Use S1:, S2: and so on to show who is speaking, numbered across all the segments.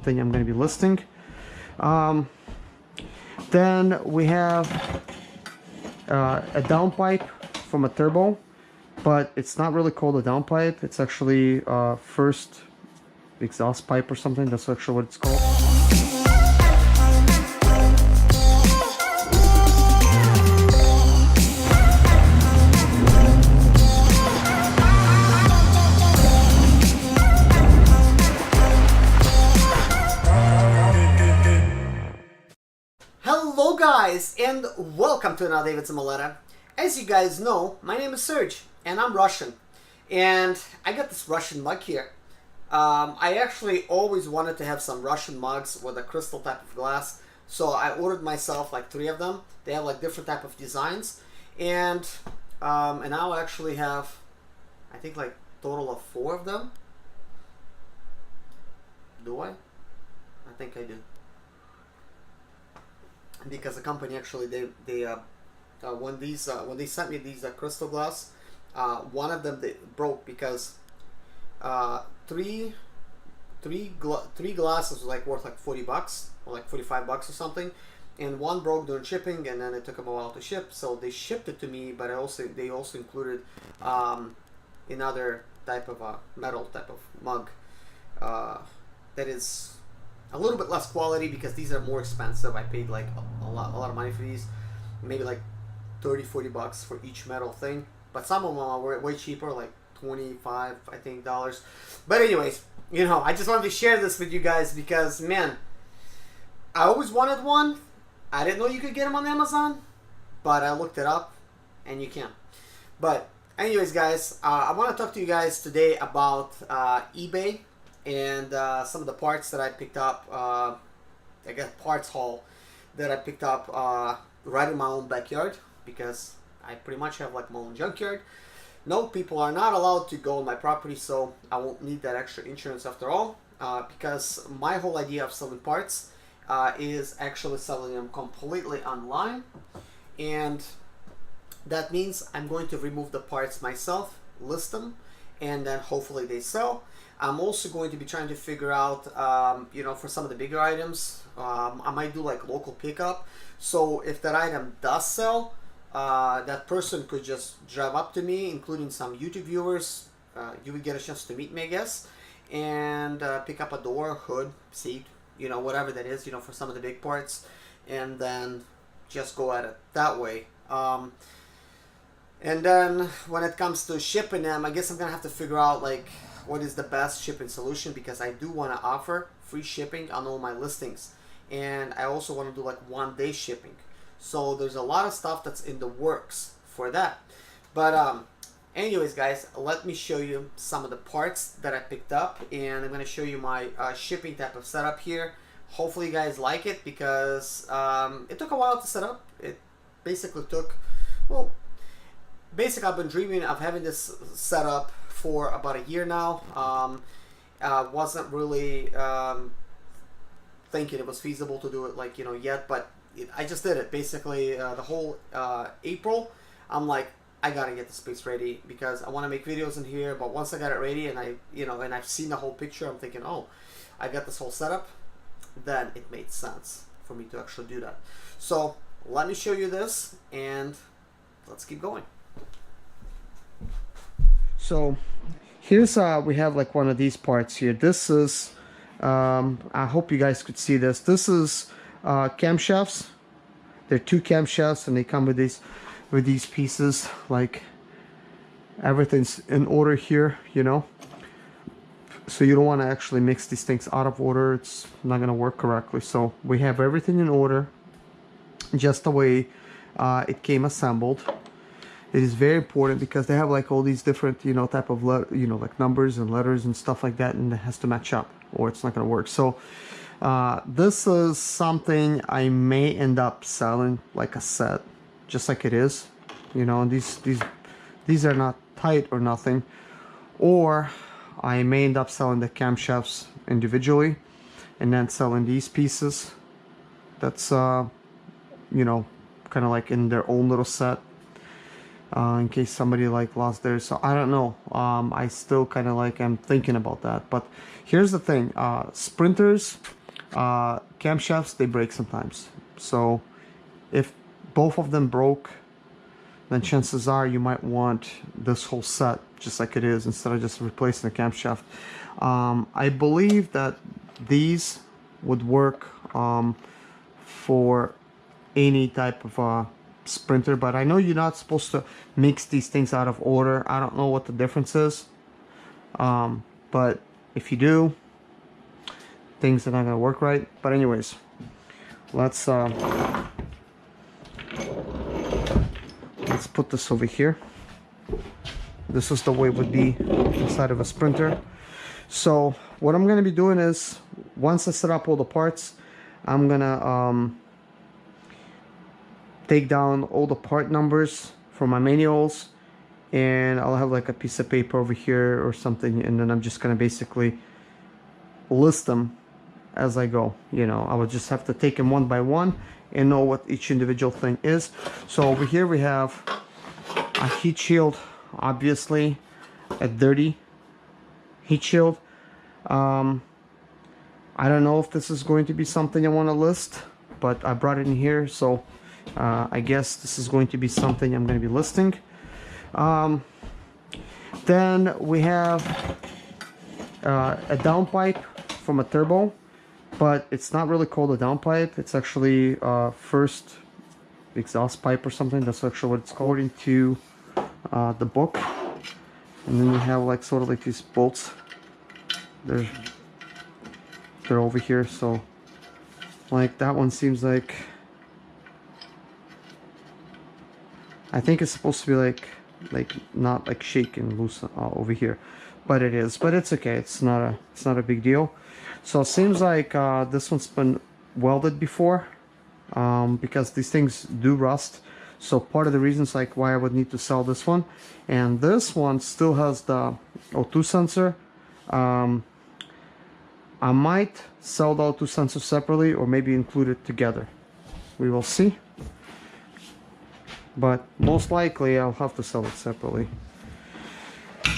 S1: thing I'm going to be listing. Then we have a downpipe from a turbo, but it's not really called a downpipe. It's actually first exhaust pipe or something. That's actually what it's called.
S2: Hello guys, and welcome to another day with Zimaleta. As you guys know, my name is Serge, and I'm Russian. And I got this Russian mug here. I actually always wanted to have some Russian mugs with a crystal type of glass. So I ordered myself like 3 of them. They have like different type of designs. And now I actually have, I think like total of 4 of them. Do I? I think I do. Because the company actually when they sent me these crystal glass, one of them they broke because three glasses was like worth like $40 or like $45 or something, and one broke during shipping, and then it took them a while to ship, so they shipped it to me, but they also included another type of a metal type of mug that is a little bit less quality because these are more expensive. I paid like a lot of money for these, maybe like $30-40 for each metal thing, but some of them are way cheaper, like $25 I think dollars. But anyways, you know, I just wanted to share this with you guys because, man, I always wanted one. I didn't know you could get them on Amazon, but I looked it up and you can. But anyways guys, I want to talk to you guys today about eBay and some of the parts that I picked up. I got parts haul that I picked up right in my own backyard, because I pretty much have like my own junkyard. No, people are not allowed to go on my property, so I won't need that extra insurance after all, because my whole idea of selling parts is actually selling them completely online, and that means I'm going to remove the parts myself, list them, and then hopefully they sell. I'm also going to be trying to figure out, you know, for some of the bigger items, I might do like local pickup. So if that item does sell, that person could just drive up to me, including some YouTube viewers. You would get a chance to meet me, I guess, and pick up a door, hood, seat, you know, whatever that is, you know, for some of the big parts, and then just go at it that way. And then when it comes to shipping them, I guess I'm gonna have to figure out like what is the best shipping solution, because I do want to offer free shipping on all my listings, and I also want to do like 1-day shipping. So there's a lot of stuff that's in the works for that. But anyways guys, let me show you some of the parts that I picked up, and I'm going to show you my shipping type of setup here. Hopefully you guys like it, because it took a while to set up. It basically took, well, basically I've been dreaming of having this set up for about a year now. Wasn't really thinking it was feasible to do it like, you know, yet, but I just did it. Basically the whole April I'm like, I gotta get the space ready because I want to make videos in here. But once I got it ready and I've seen the whole picture, I'm thinking, oh, I got this whole setup, then it made sense for me to actually do that. So let me show you this and let's keep going.
S1: So here's we have like one of these parts here. This is I hope you guys could see this. This is camshafts. They're 2 camshafts, and they come with these pieces. Like everything's in order here, you know. So you don't want to actually mix these things out of order. It's not gonna work correctly. So we have everything in order, just the way it came assembled. It is very important because they have like all these different, you know, type of like numbers and letters and stuff like that, and it has to match up or it's not going to work. So this is something I may end up selling like a set, just like it is, you know. And these are not tight or nothing, or I may end up selling the camshafts individually and then selling these pieces. That's you know, kind of like in their own little set. in case somebody like lost theirs. So I don't know. I still kind of like am thinking about that. But here's the thing: sprinters, camshafts, they break sometimes. So if both of them broke, then chances are you might want this whole set just like it is instead of just replacing the camshaft. I believe that these would work for any type of sprinter, but I know you're not supposed to mix these things out of order. I don't know what the difference is, but if you do, things are not gonna work right. But anyways, let's put this over here. This is the way it would be inside of a sprinter. So what I'm gonna be doing is, once I set up all the parts, I'm gonna take down all the part numbers for my manuals, and I'll have like a piece of paper over here or something, and then I'm just gonna basically list them as I go. You know, I would just have to take them one by one and know what each individual thing is. So over here we have a heat shield, obviously a dirty heat shield. I don't know if this is going to be something I want to list, but I brought it in here, so I guess this is going to be something I'm going to be listing. Then we have a downpipe from a turbo, but it's not really called a downpipe. It's actually first exhaust pipe or something. That's actually what it's called according to the book. And then you have like sort of like these bolts. They're over here, so like that one seems like, I think it's supposed to be like not like shaken loose over here, but it is. But it's okay. It's not a big deal. So it seems like this one's been welded before, because these things do rust. So part of the reasons like why I would need to sell this one. And this one still has the O2 sensor. I might sell the O2 sensor separately or maybe include it together. We will see. But most likely I'll have to sell it separately,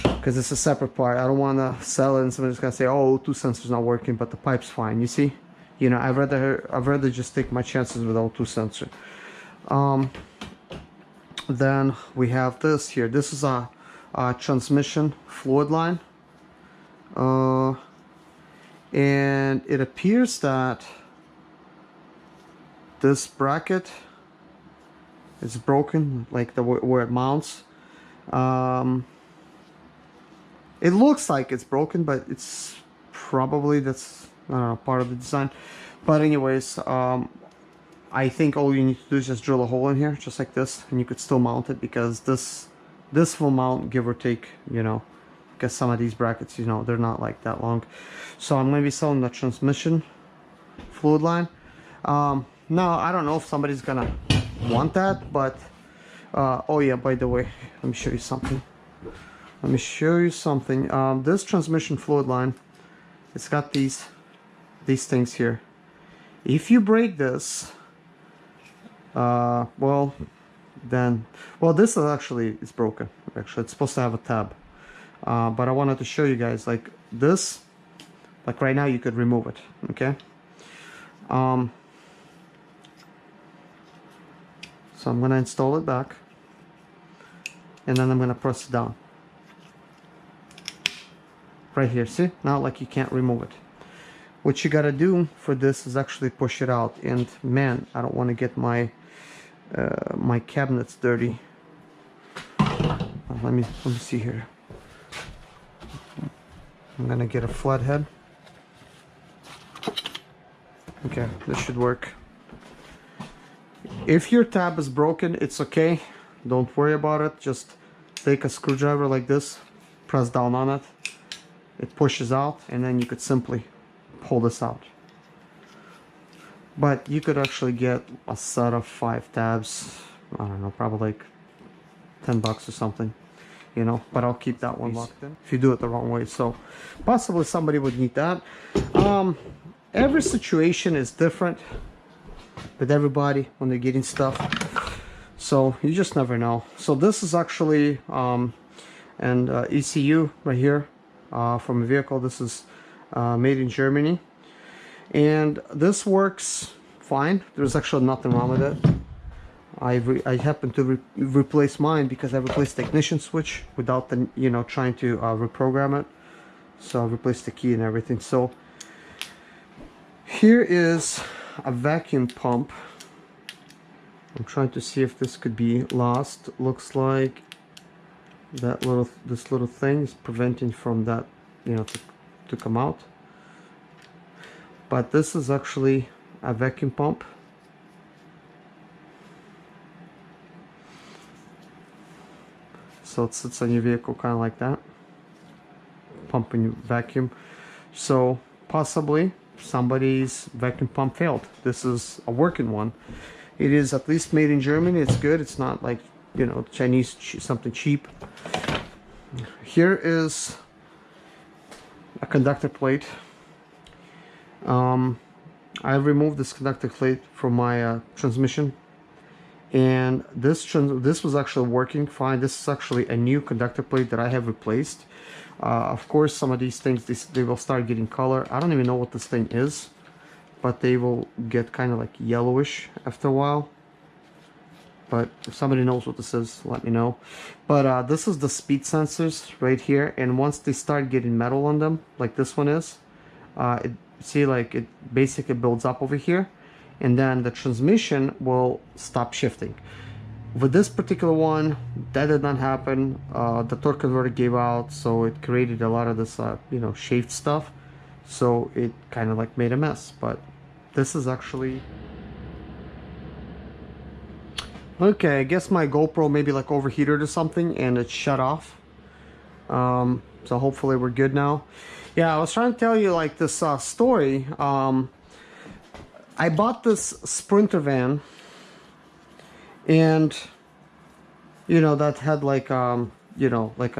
S1: because it's a separate part. I don't want to sell it and somebody's gonna say, oh, O2 sensor's not working, but the pipe's fine. You see, you know, I'd rather just take my chances with O2 sensor. Then we have this here. This is a transmission fluid line, and it appears that this bracket is broken, like where it mounts. It looks like it's broken, but it's probably, that's part of the design. But anyways, I think all you need to do is just drill a hole in here, just like this, and you could still mount it, because this will mount, give or take, you know, because some of these brackets, you know, they're not like that long. So I'm going to be selling the transmission fluid line. Now I don't know if somebody's gonna want that, but oh yeah, by the way, let me show you something. This transmission fluid line, it's got these things here. If you break this, well, this is actually, it's broken. Actually, it's supposed to have a tab, but I wanted to show you guys, like this, like right now you could remove it. Okay. So I'm gonna install it back, and then I'm gonna press it down right here. See, now like you can't remove it. What you gotta do for this is actually push it out, and man, I don't want to get my my cabinets dirty. Let me see here. I'm gonna get a flathead. Okay, this should work. If your tab is broken, it's okay. Don't worry about it. Just take a screwdriver like this, press down on it. It pushes out, and then you could simply pull this out. But you could actually get a set of 5 tabs. I don't know, probably like $10 or something, you know. But I'll keep that one locked in if you do it the wrong way. So possibly somebody would need that. Every situation is different with everybody when they're getting stuff. So you just never know. So this is actually an ECU right here from a vehicle. This is made in Germany, and this works fine. There's actually nothing wrong with it. I happened to replace mine because I replaced the ignition switch without the, you know, trying to reprogram it. So I replaced the key and everything. So here is a vacuum pump. I'm trying to see if this could be lost. Looks like this little thing is preventing from that, you know, to come out. But this is actually a vacuum pump. So it sits on your vehicle kind of like that, pumping vacuum. So possibly somebody's vacuum pump failed. This is a working one. It is at least made in Germany. It's good. It's not like, you know, Chinese something cheap. Here is a conductor plate. I removed this conductor plate from my transmission, and this was actually working fine. This is actually a new conductor plate that I have replaced. Of course, some of these things, they will start getting color. I don't even know what this thing is, but they will get kind of like yellowish after a while. But if somebody knows what this is, let me know. But this is the speed sensors right here, and once they start getting metal on them, like this one is, see, like it basically builds up over here, and then the transmission will stop shifting. With this particular one, that did not happen. The torque converter gave out, so it created a lot of this, you know, shaved stuff. So it kind of like made a mess. But this is actually okay. I guess my GoPro maybe like overheated or something, and it shut off. So hopefully we're good now. Yeah, I was trying to tell you like this story. I bought this Sprinter van, and you know, that had like you know, like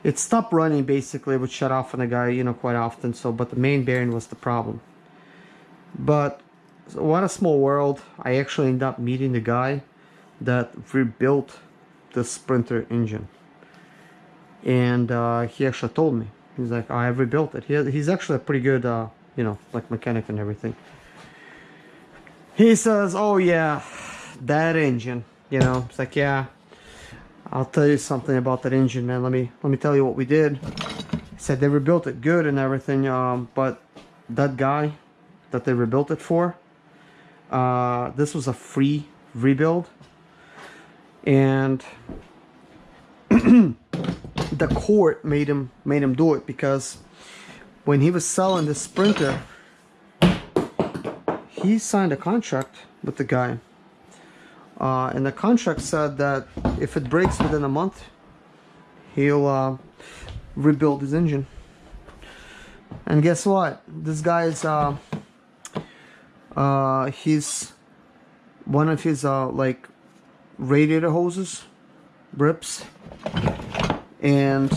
S1: it stopped running basically. It would shut off on the guy, you know, quite often. So but the main bearing was the problem. But so what a small world. I actually ended up meeting the guy that rebuilt the Sprinter engine, and he actually told me, he's like, I rebuilt it. He's actually a pretty good you know, like mechanic and everything. He says, oh yeah, that engine, you know. It's like, yeah, I'll tell you something about that engine, man. Let me tell you what we did. He said they rebuilt it good and everything, but that guy that they rebuilt it for, this was a free rebuild, and the court made him do it, because when he was selling the Sprinter, he signed a contract with the guy, and the contract said that if it breaks within a month, he'll rebuild his engine. And guess what? This guy's he's one of his like radiator hoses rips, and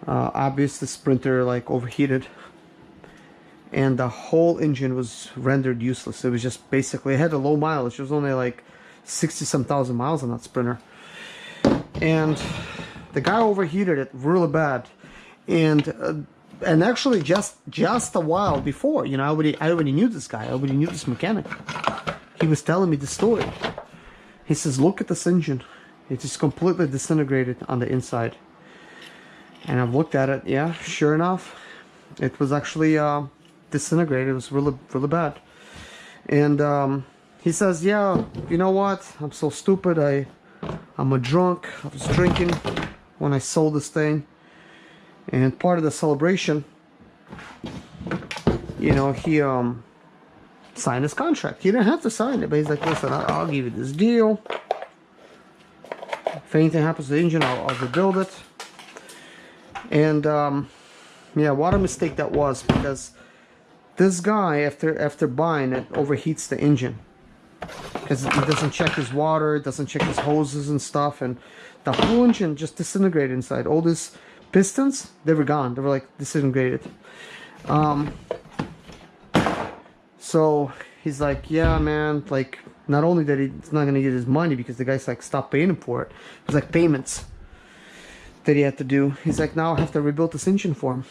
S1: obviously the Sprinter like overheated, and the whole engine was rendered useless. It was just basically, it had a low mileage. It was only like 60-some thousand miles on that Sprinter, and the guy overheated it really bad. And actually just a while before, you know, I already knew this guy. I already knew this mechanic. He was telling me the story. He says, look at this engine. It is completely disintegrated on the inside. And I've looked at it. Yeah, sure enough, it was actually disintegrated. It was really bad. And he says, yeah, you know what, I'm so stupid. I'm a drunk. I was drinking when I sold this thing, and part of the celebration, you know, he signed his contract. He didn't have to sign it, but he's like, listen, I'll give you this deal. If anything happens to the engine, I'll rebuild it. And yeah, what a mistake that was, because this guy, after buying it, overheats the engine because he doesn't check his water, doesn't check his hoses and stuff, and the whole engine just disintegrated inside. All these pistons, they were gone. They were like disintegrated. So he's like, yeah, man, like not only that he's not gonna get his money because the guy's like stopped paying him for it. It was like payments that he had to do. He's like, now I have to rebuild this engine for him.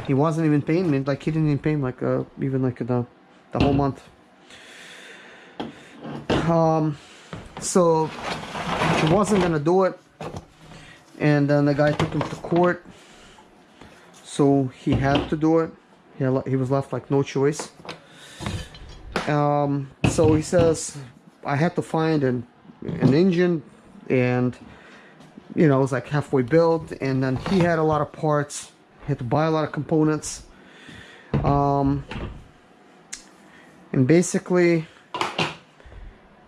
S1: He wasn't even paying me. Like he didn't even pay him like even like the whole month. So he wasn't gonna do it, and then the guy took him to court. So he had to do it. He was left like no choice. So he says, I had to find an engine, and you know, it was like halfway built, and then he had a lot of parts. He had to buy a lot of components. And basically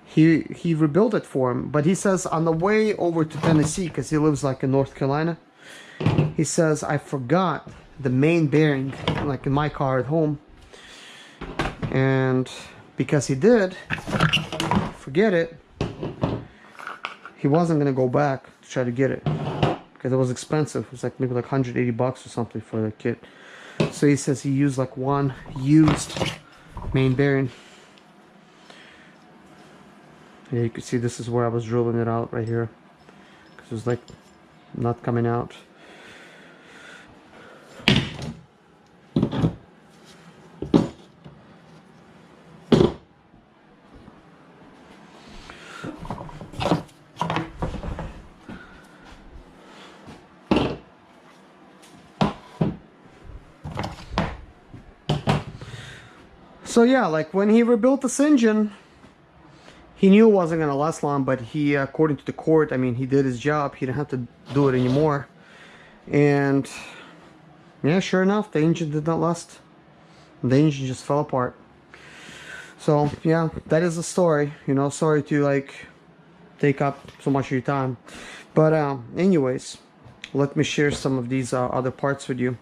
S1: he rebuilt it for him. But he says on the way over to Tennessee, because he lives like in North Carolina, he says, I forgot the main bearing like in my car at home. And because he did forget it, he wasn't gonna go back to try to get it because it was expensive. It was like maybe like 180 bucks or something for the kit. So he says he used like one used main bearing. Yeah, you can see this is where I was drilling it out right here because it was like not coming out. So yeah, like when he rebuilt this engine, he knew it wasn't going to last long, but he, according to the court, I mean, he did his job. He didn't have to do it anymore. And yeah, sure enough, the engine did not last. The engine just fell apart. So yeah, that is the story. You know, sorry to like take up so much of your time. But anyways, let me share some of these other parts with you.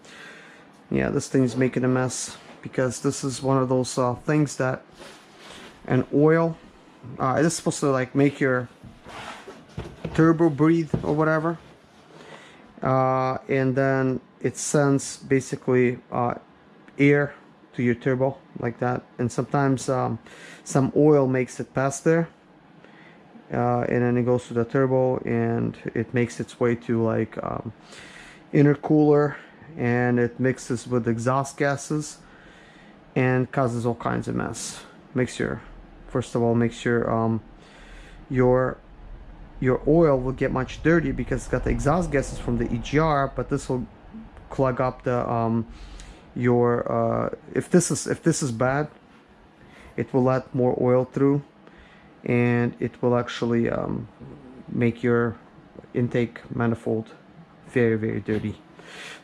S1: Yeah, this thing's making a mess because this is one of those things that an oil, it is supposed to like make your turbo breathe or whatever, and then it sends basically air to your turbo like that, and sometimes some oil makes it past there, and then it goes to the turbo and it makes its way to like intercooler, and it mixes with exhaust gases and causes all kinds of mess. Makes your, first of all, makes your oil will get much dirty because it's got the exhaust gases from the EGR, but this will clog up the if this is bad, it will let more oil through, and it will actually make your intake manifold very, very dirty.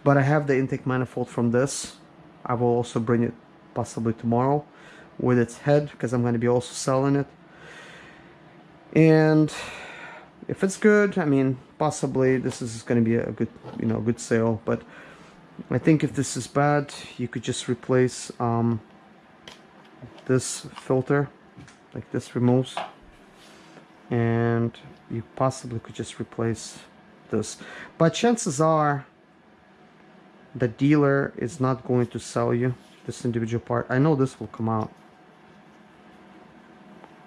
S1: But I have the intake manifold from this. I will also bring it possibly tomorrow with its head because I'm going to be also selling it. And if it's good, I mean, possibly this is going to be a good, you know, good sale. But I think if this is bad, you could just replace this filter, like this removes, and you possibly could just replace this. But chances are the dealer is not going to sell you this individual part. I know this will come out.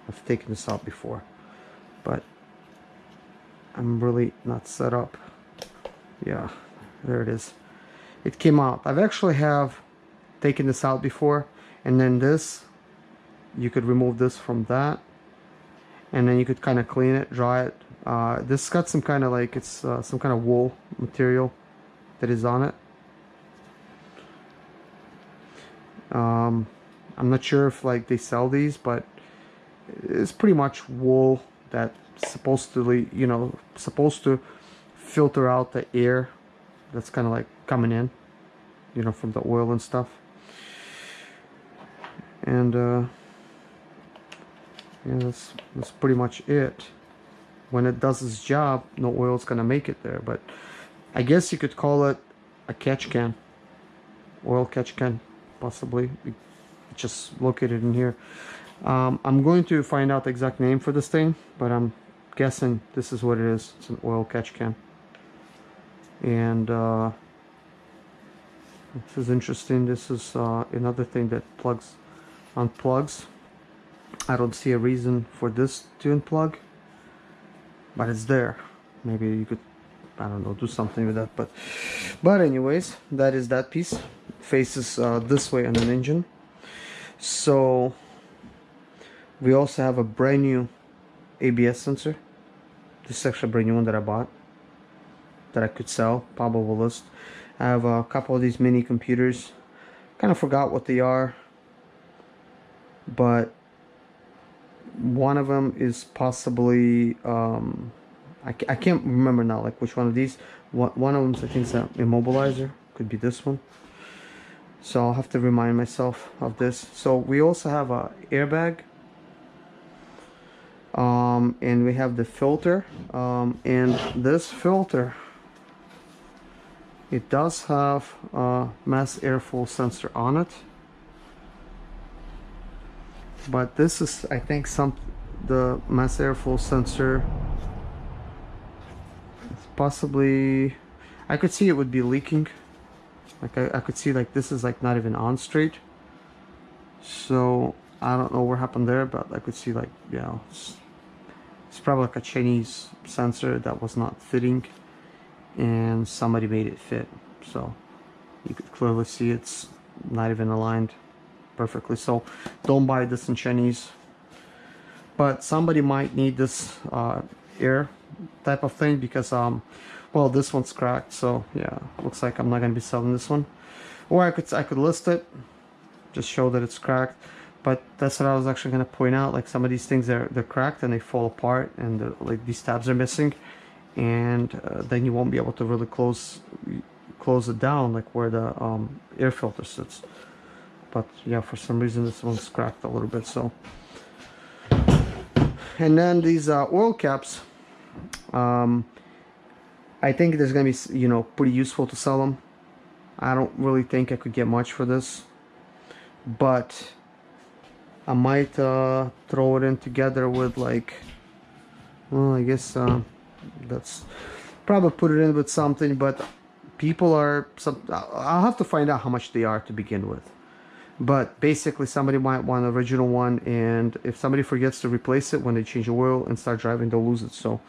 S1: I've taken this out before, but I'm really not set up. Yeah, there it is. It came out. I've actually have taken this out before, and then this, you could remove this from that, and then you could kind of clean it, dry it. This got some kind of like, it's some kind of wool material that is on it. I'm not sure if like they sell these, but it's pretty much wool that's supposed to, you know, supposed to filter out the air that's kind of like coming in, you know, from the oil and stuff. And yeah, that's pretty much it. When it does its job, no oil's gonna make it there, but I guess you could call it a catch can, oil catch can, possibly. It's just located in here. I'm going to find out the exact name for this thing, but I'm guessing this is what it is. It's an oil catch can. And this is interesting. This is another thing that unplugs. I don't see a reason for this to unplug, but it's there. Maybe you could, I don't know, do something with that. But anyways, that is that piece. Faces this way on an engine. So we also have a brand new ABS sensor. This is actually a brand new one that I bought, that I could sell, probable list. I have a couple of these mini computers. Kind of forgot what they are, but one of them is possibly I can't remember now, like which one of these. One of them I think is an immobilizer, could be this one, so I'll have to remind myself of this. So we also have a airbag, and we have the filter, and this filter, it does have a mass airflow sensor on it. But this is, I think, the mass airflow sensor. It's possibly, I could see it would be leaking. Like I could see like this is like not even on straight. So I don't know what happened there, but I could see like, yeah, it's probably like a Chinese sensor that was not fitting, and somebody made it fit. So you could clearly see it's not even aligned perfectly. So don't buy this in Chinese, but somebody might need this air type of thing, because well, this one's cracked. So yeah, looks like I'm not gonna be selling this one. Or I could list it, just show that it's cracked. But that's what I was actually gonna point out, like some of these things, they're cracked and they fall apart, and like these tabs are missing, and then you won't be able to really close it down, like where the air filter sits. But yeah, for some reason this one's cracked a little bit. So, and then these oil caps, I think there's gonna be, you know, pretty useful to sell them. I don't really think I could get much for this, but I might throw it in together with, like, well, I guess that's probably put it in with something. But people are I'll have to find out how much they are to begin with. But basically somebody might want an original one, and if somebody forgets to replace it when they change the oil and start driving, they'll lose it. So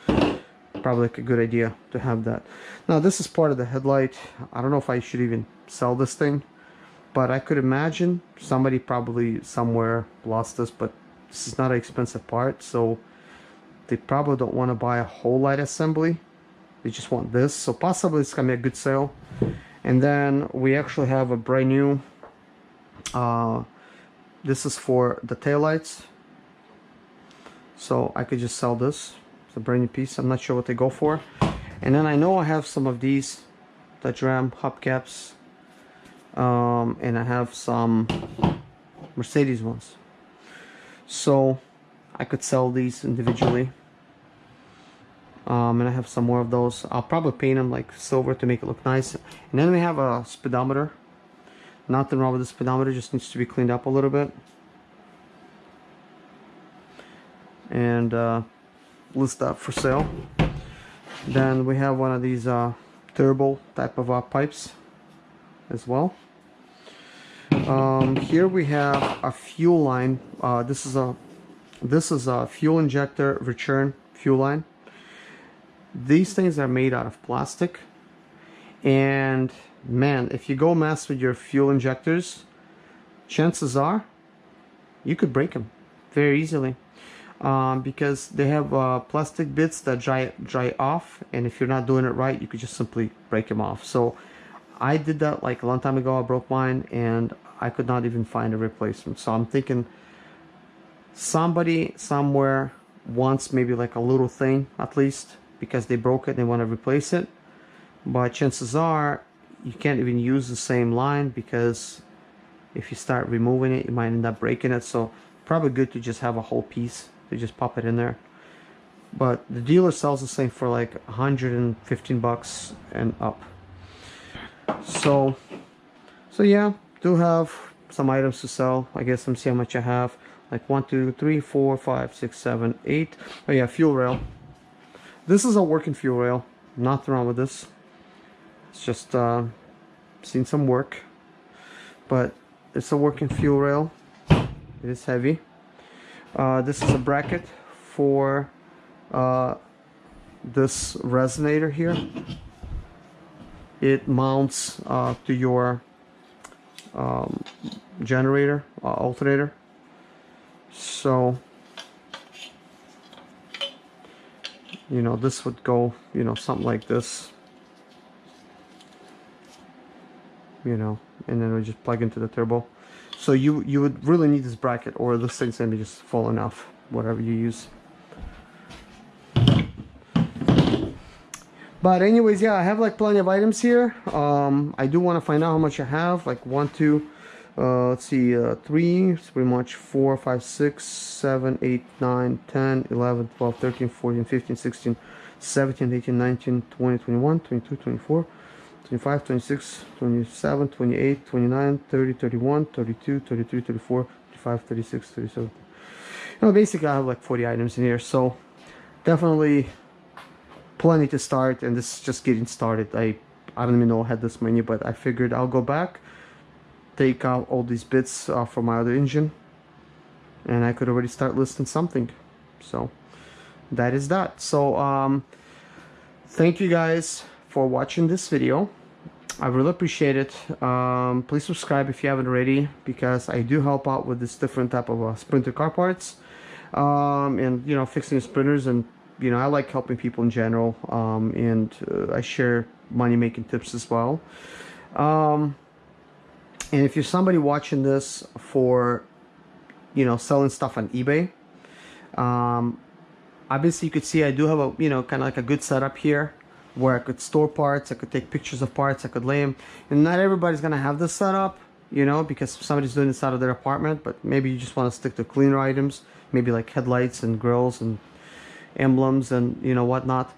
S1: probably like a good idea to have that. Now this is part of the headlight. I don't know if I should even sell this thing, but I could imagine somebody probably somewhere lost this. But this is not an expensive part, so they probably don't want to buy a whole light assembly. They just want this. So possibly it's gonna be a good sale. And then we actually have a brand new, this is for the taillights, so I could just sell this. It's a brand new piece. I'm not sure what they go for. And then I know I have some of these Dutch Ram hubcaps, and I have some Mercedes ones, so I could sell these individually. And I have some more of those. I'll probably paint them like silver to make it look nice. And then we have a speedometer. Nothing wrong with the speedometer, just needs to be cleaned up a little bit. And list that for sale. Then we have one of these turbo type of pipes as well. Here we have a fuel line. This is a fuel injector return fuel line. These things are made out of plastic, and man, if you go mess with your fuel injectors, chances are you could break them very easily, because they have plastic bits that dry off, and if you're not doing it right, you could just simply break them off. So I did that like a long time ago. I broke mine and I could not even find a replacement. So I'm thinking somebody somewhere wants maybe like a little thing at least, because they broke it and they want to replace it. But chances are you can't even use the same line, because if you start removing it, you might end up breaking it. So probably good to just have a whole piece, to just pop it in there. But the dealer sells the same for like 115 bucks and up. So yeah, do have some items to sell. I guess let me see how much I have. Like 1, 2, 3, 4, 5, 6, 7, 8. Oh yeah, fuel rail. This is a working fuel rail. Nothing wrong with this. It's just seen some work, but it's a working fuel rail. It is heavy. This is a bracket for this resonator here. It mounts to your generator, alternator. So, you know, this would go, you know, something like this, you know, and then we just plug into the turbo. So you would really need this bracket, or this thing's gonna be just falling off, whatever you use. But anyways, yeah, I have like plenty of items here. I do want to find out how much I have. Like 1, 2, let's see, 3, it's pretty much 4, 5, 6, 7, 8, 9, 10, 11, 12, 13, 14, 15, 16, 17, 18, 19, 20, 21, 22, 24, 25, 26, 27, 28, 29, 30, 31, 32, 33, 34, 35, 36, 37. You know, basically I have like 40 items in here, so definitely plenty to start, and this is just getting started. I don't even know I had this many, but I figured I'll go back, take out all these bits from my other engine, and I could already start listing something. So that is that. So thank you guys for watching this video. I really appreciate it. Please subscribe if you haven't already, because I do help out with this different type of sprinter car parts, and you know, fixing sprinters, and you know, I like helping people in general, and I share money making tips as well. And if you're somebody watching this for, you know, selling stuff on eBay, obviously you could see I do have a, you know, kind of like a good setup here where I could store parts, I could take pictures of parts, I could lay them. And not everybody's gonna have this setup, you know, because somebody's doing this out of their apartment, but maybe you just want to stick to cleaner items, maybe like headlights and grills and emblems and, you know, whatnot.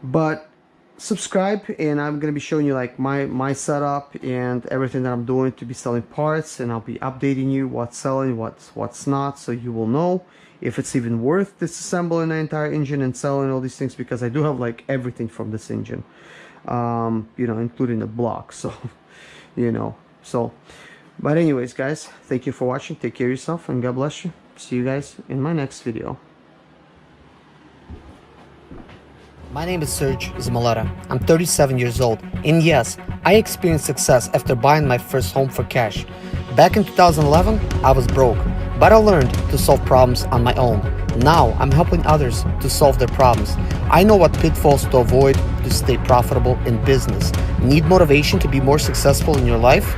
S1: But subscribe, and I'm gonna be showing you like my setup and everything that I'm doing to be selling parts, and I'll be updating you what's selling, what's not, so you will know if it's even worth disassembling the entire engine and selling all these things, because I do have like everything from this engine, you know, including the block. So you know, so but anyways guys, thank you for watching, take care of yourself, and God bless you. See you guys in my next video.
S3: My name is Serge Zimaleta. I'm 37 years old, and yes, I experienced success after buying my first home for cash. Back in 2011, I was broke, but I learned to solve problems on my own. Now, I'm helping others to solve their problems. I know what pitfalls to avoid to stay profitable in business. Need motivation to be more successful in your life?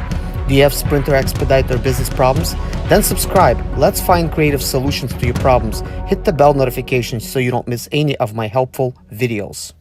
S3: Do you have sprinter, expedite, or business problems? Then subscribe. Let's find creative solutions to your problems. Hit the bell notification so you don't miss any of my helpful videos.